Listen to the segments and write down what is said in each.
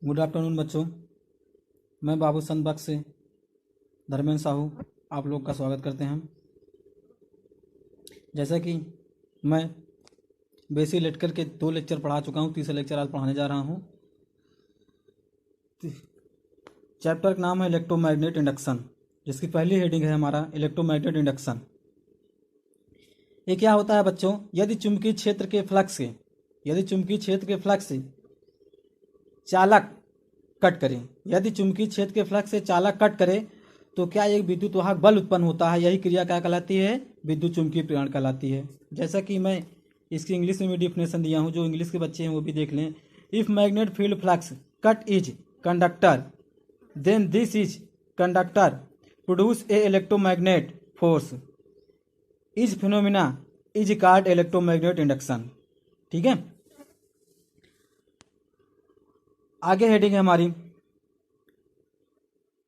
Good afternoon बच्चों। मैं बाबू संतबख्श से धर्मेंद्र साहू आप लोग का स्वागत करते हैं। जैसा कि मैं बेसिक इलेक्ट्रिकल के 2 लेक्चर पढ़ा चुका हूँ, तीसरा लेक्चर आज पढ़ाने जा रहा हूँ। चैप्टर का नाम है इलेक्ट्रोमैग्नेट इंडक्शन, जिसकी पहली हेडिंग है हमारा इलेक्ट्रोमैग्नेट इंडक्शन। ये क्या होता है बच्चों? यदि चुंबकीय क्षेत्र के फ्लक्स से चालक कट करें, यदि चुंबकीय क्षेत्र के फ्लक्स से चालक कट करे तो क्या एक विद्युत वाहक बल उत्पन्न होता है। यही क्रिया क्या कहलाती है? विद्युत चुंबकीय प्रेरण कहलाती है। जैसा कि मैं इसकी इंग्लिश में भी डिफिनेशन दिया हूँ, जो इंग्लिश के बच्चे हैं वो भी देख लें। If magnet field flux cut is conductor then this is conductor produce a electromagnet force is phenomena is called electromagnet induction. ठीक है, आगे हेडिंग है हमारी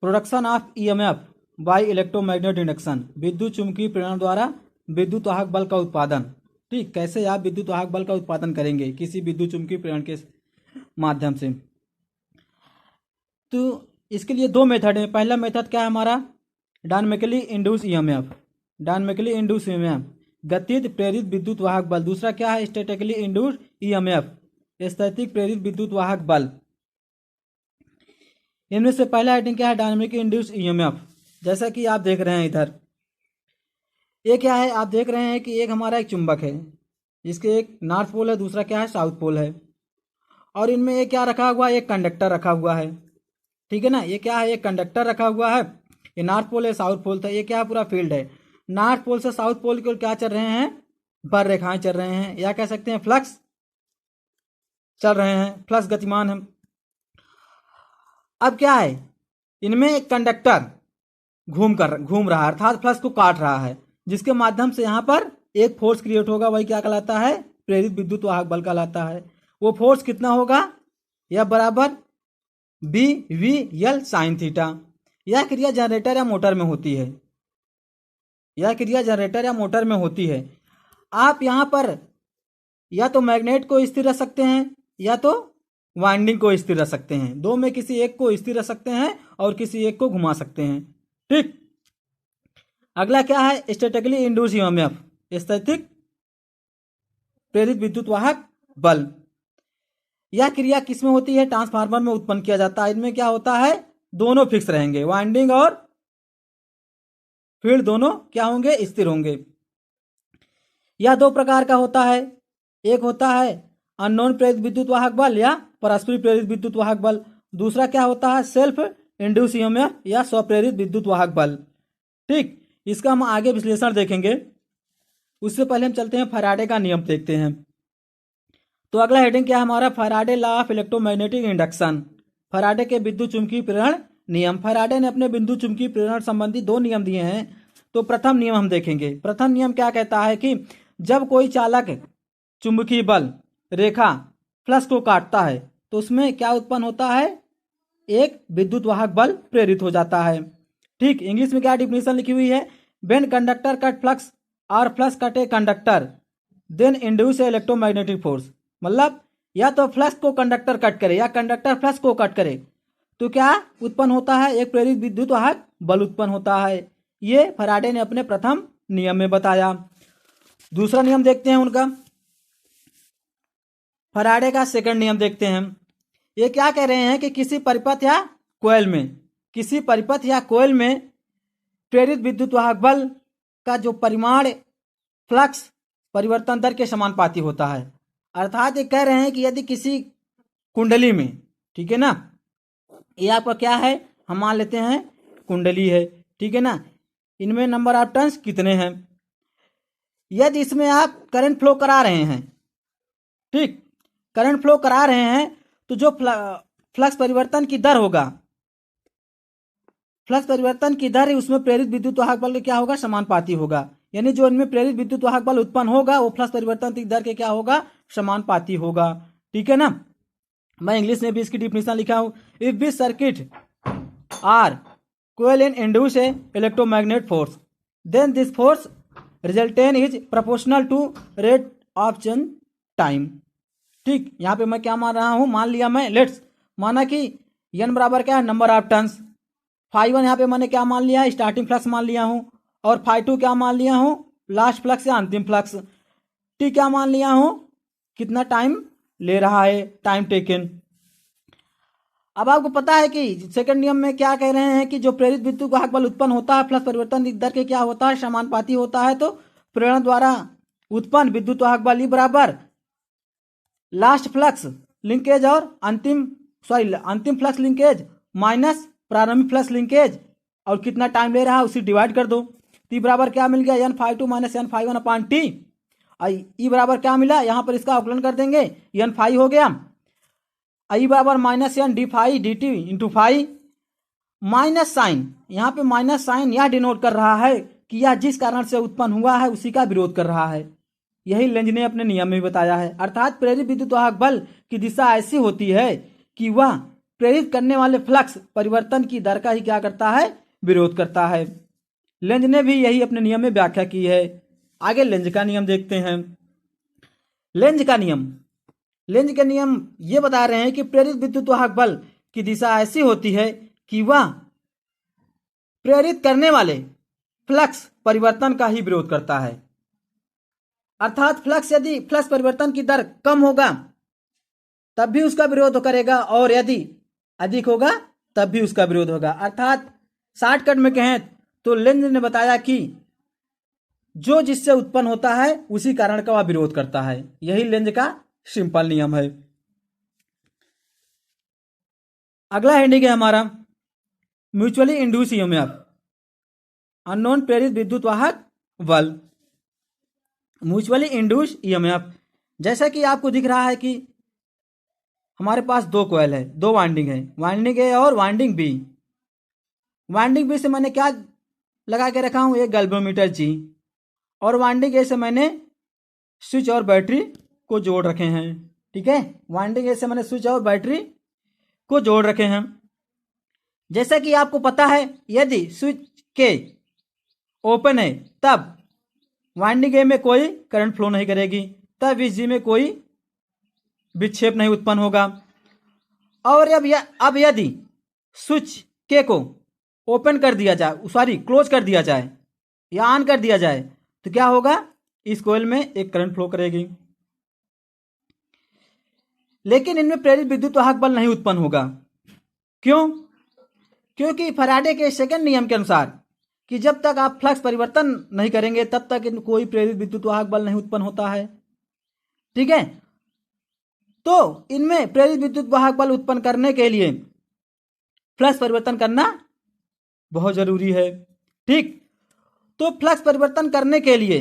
production of EMF by electromagnet induction. विद्युत चुंबकीय प्रेरण द्वारा विद्युत वाहक बल का उत्पादन। ठीक, कैसे आप विद्युत वाहक बल का उत्पादन करेंगे किसी विद्युत चुंबकीय प्रेरण के माध्यम से। तो इसके लिए 2 मेथड है। पहला मेथड क्या है हमारा? Dynamically induce EMF. Dynamically induce EMF गतिज प्रेरित विद्युत वाहक बल। दूसरा क्या है? स्टैटिकली इंड्यूस ईएमएफ स्थैतिक प्रेरित विद्युत वाहक बल। इनमें से पहला हेडिंग क्या है? Dynamic induce EMF. जैसा कि आप देख रहे हैं इधर, ये क्या है? आप देख रहे हैं कि एक हमारा एक चुंबक है, जिसके एक नॉर्थ पोल है, दूसरा क्या है? साउथ पोल है। और इनमें ये क्या रखा हुआ है? एक कंडक्टर रखा हुआ है। ठीक है ना, ये क्या है? एक कंडक्टर रखा हुआ है। ये नॉर्थ पोल है, साउथ पोल था। ये क्या पूरा फील्ड है। नॉर्थ पोल से साउथ पोल की ओर क्या चल रहे हैं? बर रेखाएं चल रहे हैं, या कह सकते हैं फ्लक्स चल रहे हैं, फ्लक्स गतिमान है। अब क्या है? इनमें एक कंडक्टर घूम रहा है, अर्थात फ्लक्स को काट रहा है, जिसके माध्यम से यहाँ पर एक फोर्स क्रिएट होगा। वही क्या कहलाता है? प्रेरित विद्युत वाहक बल कहलाता है। वो फोर्स कितना होगा? यह बराबर B V L sine theta. यह क्रिया जनरेटर या मोटर में होती है। यह क्रिया जनरेटर या मोटर में होती है। आप यहाँ पर या तो मैग्नेट को स्थिर रख सकते हैं, या तो वाइंडिंग को स्थिर रख सकते हैं। दो में किसी एक को स्थिर रख सकते हैं और किसी एक को घुमा सकते हैं। ठीक, अगला क्या है? स्टैटिकली इंड्यूस ईएमएफ स्थैतिक प्रेरित विद्युत वाहक बल। यह क्रिया किसमें होती है? ट्रांसफार्मर में उत्पन्न किया जाता है। इनमें क्या होता है? दोनों फिक्स रहेंगे, वाइंडिंग और फील्ड दोनों क्या होंगे? स्थिर होंगे। यह 2 प्रकार का होता है। एक होता है अननोन प्रेरित विद्युत वाहक बल या परस्पर प्रेरित विद्युत वाहक बल। दूसरा क्या होता है? सेल्फ इंड्यूस ईएमएफ या स्वप्रेरित विद्युत वाहक बल। ठीक, इसका हम आगे विश्लेषण देखेंगे। उससे पहले हम चलते हैं फैराडे का नियम देखते हैं। तो अगला हेडिंग क्या है हमारा? Faraday law of electromagnetic induction. Faraday के विद्युत चुंबकीय प्रेरण नियम। फैराडे ने अपने विद्युत चुंबकीय प्रेरण संबंधी 2 नियम दिए हैं। तो प्रथम नियम हम देखेंगे। प्रथम नियम क्या कहता है कि जब कोई चालक चुंबकीय बल रेखा फ्लक्स को काटता है तो उसमें क्या उत्पन्न होता है? एक विद्युत वाहक बल प्रेरित हो जाता है। ठीक, इंग्लिश में क्या डिफिनेशन लिखी हुई है? व्हेन कंडक्टर कट फ्लक्स और flux cut a conductor then induce a electromagnetic force. मतलब या तो फ्लक्स को कंडक्टर कट करे या कंडक्टर फ्लक्स को कट करे तो क्या उत्पन्न होता है? एक प्रेरित विद्युत वाहक बल उत्पन्न होता है। ये फैराडे ने अपने प्रथम नियम में बताया। दूसरा नियम देखते हैं उनका, फैराडे का सेकंड नियम देखते हैं। ये क्या कह रहे हैं कि किसी परिपथ या कोयल में प्रेरित विद्युत वाहक बल का जो परिमाण फ्लक्स परिवर्तन दर के समानुपाती होता है। अर्थात ये कह रहे हैं कि यदि किसी कुंडली में, ठीक है ना, ये आपका क्या है? हम मान लेते हैं कुंडली है, ठीक है ना, इनमें नंबर ऑफ टर्न्स कितने हैं। यदि इसमें आप करंट फ्लो करा रहे हैं, ठीक, करंट फ्लो करा रहे हैं तो जो फ्लक्स परिवर्तन की दर होगा, फ्लक्स परिवर्तन की दर उसमें प्रेरित विद्युत वाहक बल क्या होगा? समानुपाती होगा। यानी जो इनमें प्रेरित विद्युत वाहक बल उत्पन्न होगा वो फ्लक्स परिवर्तन की दर के क्या होगा? समानुपाती होगा। ठीक है ना, मैं इंग्लिश में भी इसकी डिफिनेशन लिखा हूं। If this circuit are coil in induce a electromagnet force then this force resultant is proportional to rate of change time. ठीक, यहाँ पे मैं क्या मान रहा हूं? मान लिया मैं, लेट्स माना कि n बराबर क्या है, नंबर ऑफ टर्न्स। φ1 यहाँ पे मैंने क्या मान लिया है, स्टार्टिंग फ्लक्स मान लिया हूँ, और φ2 क्या मान लिया हूँ, लास्ट फ्लक्स या अंतिम फ्लक्स। t क्या मान लिया हूँ, कितना टाइम ले रहा है, टाइम टेकन। अब आपको पता है कि सेकंड नियम में क्या कह रहे हैं कि जो प्रेरित विद्युत वाहक बल उत्पन्न होता है फ्लक्स परिवर्तन दर के क्या होता है, समानुपाती होता है। तो प्रेरण द्वारा उत्पन्न विद्युत वाहक बल E बराबर लास्ट फ्लक्स लिंकेज और अंतिम फ्लक्स लिंकेज माइनस प्रारंभिक फ्लक्स लिंकेज, और कितना टाइम ले रहा है उसी डिवाइड कर दो। तो E बराबर क्या मिल गया, n∅2 माइनस n∅1 अपान टी। E बराबर क्या मिला, यहाँ पर इसका अवकलन कर देंगे, n∅ हो गया, I बराबर minus n D phi D T into phi. Minus sine, यहाँ पे माइनस साइन यह डिनोट कर रहा है कि यह जिस कारण से उत्पन्न हुआ है उसी का विरोध कर रहा है। यही लेंज ने अपने नियम में बताया है। अर्थात प्रेरित विद्युत वाहक बल की दिशा ऐसी होती है कि वह प्रेरित करने वाले फ्लक्स परिवर्तन की दर का ही क्या करता है, विरोध करता है। लेंज ने भी यही अपने नियम में व्याख्या की है। आगे लेंज का नियम देखते हैं। लेंज का नियम ये बता रहे हैं कि प्रेरित विद्युत वाहक बल की दिशा ऐसी होती है कि वह प्रेरित करने वाले फ्लक्स परिवर्तन का ही विरोध करता है। अर्थात यदि फ्लक्स परिवर्तन की दर कम होगा तब भी उसका विरोध करेगा, और यदि अधिक होगा तब भी उसका विरोध होगा। अर्थात शॉर्टकट में कहें तो लेंज ने बताया कि जो जिससे उत्पन्न होता है उसी कारण का वह विरोध करता है। यही लेंज का सिंपल नियम है। अगला हेडिंग है हमारा म्यूचुअली इंड्यूस ईएमएफ, अननोन प्रेरित विद्युत वाहक बल। म्यूचुअली इंड्यूस ईएमएफ, जैसा कि आपको दिख रहा है कि हमारे पास दो कॉइल है, दो वाइंडिंग है, वाइंडिंग ए और वाइंडिंग बी। वाइंडिंग बी से मैंने क्या लगा के रखा हूं, एक गैल्वेनोमीटर जी, और वाइंडिंग ए से मैंने स्विच और बैटरी को जोड़ रखे हैं। ठीक है, वाइंडिंग ए से मैंने स्विच और बैटरी को जोड़ रखे हैं। जैसा कि आपको पता है यदि स्विच के ओपन है तब वाइंडिंग ए में कोई करंट फ्लो नहीं करेगी, तब इस जी में कोई विक्षेप नहीं उत्पन्न होगा। और अब यदि स्विच के को ओपन कर दिया जाए, क्लोज कर दिया जाए या ऑन कर दिया जाए, तो क्या होगा, इस कॉइल में एक करंट फ्लो करेगी, लेकिन इनमें प्रेरित विद्युत वाहक बल नहीं उत्पन्न होगा। क्यों? क्योंकि फैराडे के सेकंड नियम के अनुसार कि जब तक आप फ्लक्स परिवर्तन नहीं करेंगे तब तक कोई प्रेरित विद्युत वाहक बल नहीं उत्पन्न होता है। ठीक है, तो इनमें प्रेरित विद्युत वाहक बल उत्पन्न करने के लिए फ्लक्स परिवर्तन करना बहुत जरूरी है। ठीक, तो फ्लक्स परिवर्तन करने के लिए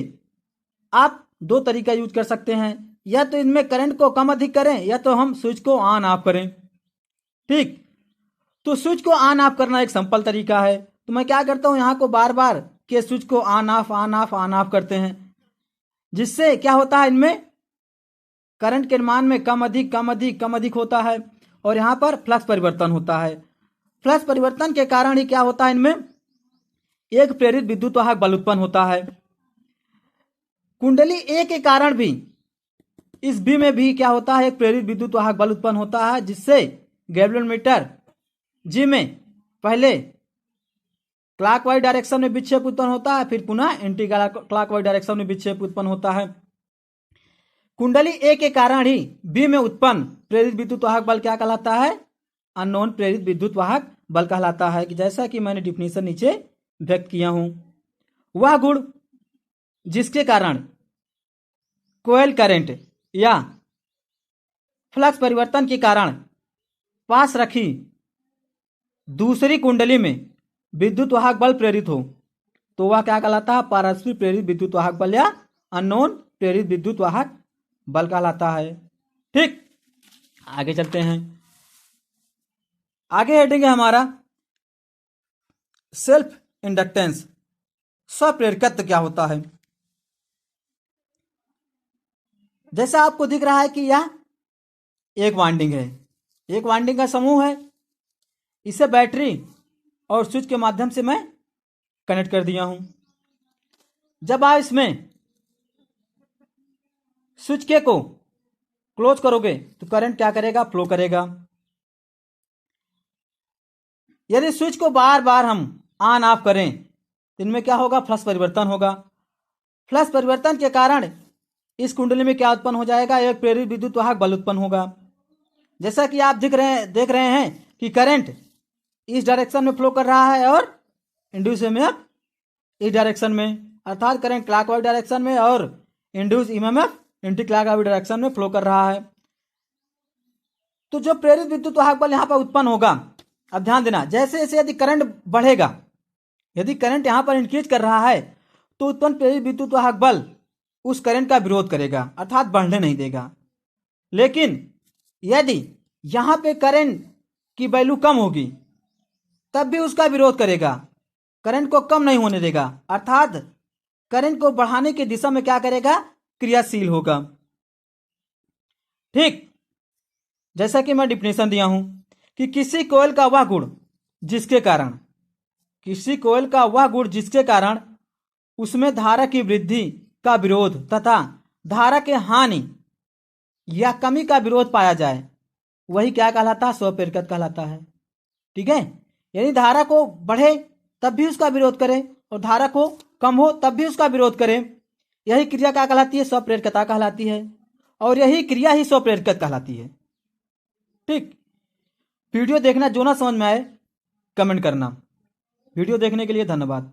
आप दो तरीका यूज कर सकते हैं, या तो इनमें करंट को कम अधिक करें या तो हम स्विच को ऑन ऑफ करें। ठीक, तो स्विच को ऑन ऑफ करना एक सिंपल तरीका है। तो मैं क्या करता हूं, यहां को बार बार के स्विच को ऑन ऑफ करते हैं, जिससे क्या होता है, इनमें करंट के मान में कम अधिक होता है, और यहां पर फ्लक्स परिवर्तन होता है। फ्लक्स परिवर्तन के कारण ही क्या होता है, इनमें एक प्रेरित विद्युत वाहक बल उत्पन्न होता है। कुंडली ए के कारण भी इस बी में भी क्या होता है, एक प्रेरित विद्युत वाहक बल उत्पन्न होता है, जिससे गैल्वेनोमीटर जी में पहले क्लॉकवाइज डायरेक्शन में विक्षेप उत्पन्न होता है, फिर पुनः एंटी क्लॉकवाइज डायरेक्शन में विक्षेप उत्पन्न होता है। कुंडली ए के कारण ही बी में उत्पन्न प्रेरित विद्युत वाहक बल क्या कहलाता है, अननोन प्रेरित विद्युत वाहक बल कहलाता है। कि जैसा कि मैंने डिफिनेशन नीचे व्यक्त किया हूं, वह गुण जिसके कारण कोयल करंट या फ्लक्स परिवर्तन के कारण पास रखी दूसरी कुंडली में विद्युत वाहक बल प्रेरित हो, तो वह क्या कहलाता है, पारस्परिक प्रेरित विद्युत वाहक बल या अननोन प्रेरित विद्युत वाहक बल कहलाता है। ठीक, आगे चलते हैं। आगे हेडिंग है हमारा सेल्फ इंडक्टेंस, स्वप्रेरकत्व क्या होता है। जैसा आपको दिख रहा है कि यह एक वाइंडिंग है, एक वाइंडिंग का समूह है, इसे बैटरी और स्विच के माध्यम से मैं कनेक्ट कर दिया हूं। जब आप इसमें स्विच के को क्लोज करोगे तो करंट क्या करेगा, फ्लो करेगा। यदि स्विच को बार बार हम ऑन ऑफ करें तो इनमें क्या होगा, फ्लक्स परिवर्तन होगा। फ्लक्स परिवर्तन के कारण इस कुंडली में क्या उत्पन्न हो जाएगा, एक प्रेरित विद्युत वाहक बल उत्पन्न होगा। जैसा कि आप देख रहे हैं कि करंट इस डायरेक्शन में फ्लो कर रहा है और इंड्यूस ईएमएफ इस डायरेक्शन में, अर्थात करंट क्लॉकवाइज डायरेक्शन में और induce EMF anti clockwise direction में फ्लो कर रहा है। तो जो प्रेरित विद्युत वाहक बल यहां पर उत्पन्न होगा, अब ध्यान देना, जैसे जैसे यदि करंट बढ़ेगा, यदि करंट यहां पर इंक्रीज कर रहा है तो उत्पन्न प्रेरित विद्युत वाहक बल उस करंट का विरोध करेगा, अर्थात बढ़ने नहीं देगा। लेकिन यदि यहां पे करंट की वैल्यू कम होगी तब भी उसका विरोध करेगा, करंट को कम नहीं होने देगा, अर्थात करंट को बढ़ाने की दिशा में क्या करेगा, क्रियाशील होगा। ठीक जैसा कि मैं डिफिनेशन दिया हूं कि किसी कोयल का वह गुण जिसके कारण उसमें धारा की वृद्धि का विरोध तथा धारा के हानि या कमी का विरोध पाया जाए, वही क्या कहलाता है, स्वप्रेरकत्व कहलाता है। ठीक है, यानी धारा को बढ़े तब भी उसका विरोध करें और धारा को कम हो तब भी उसका विरोध करें, यही क्रिया क्या कहलाती है, स्वप्रेरकता कहलाती है, और यही क्रिया ही स्वप्रेरकत्व कहलाती है। ठीक, वीडियो देखना, जो ना समझ में आए कमेंट करना। वीडियो देखने के लिए धन्यवाद।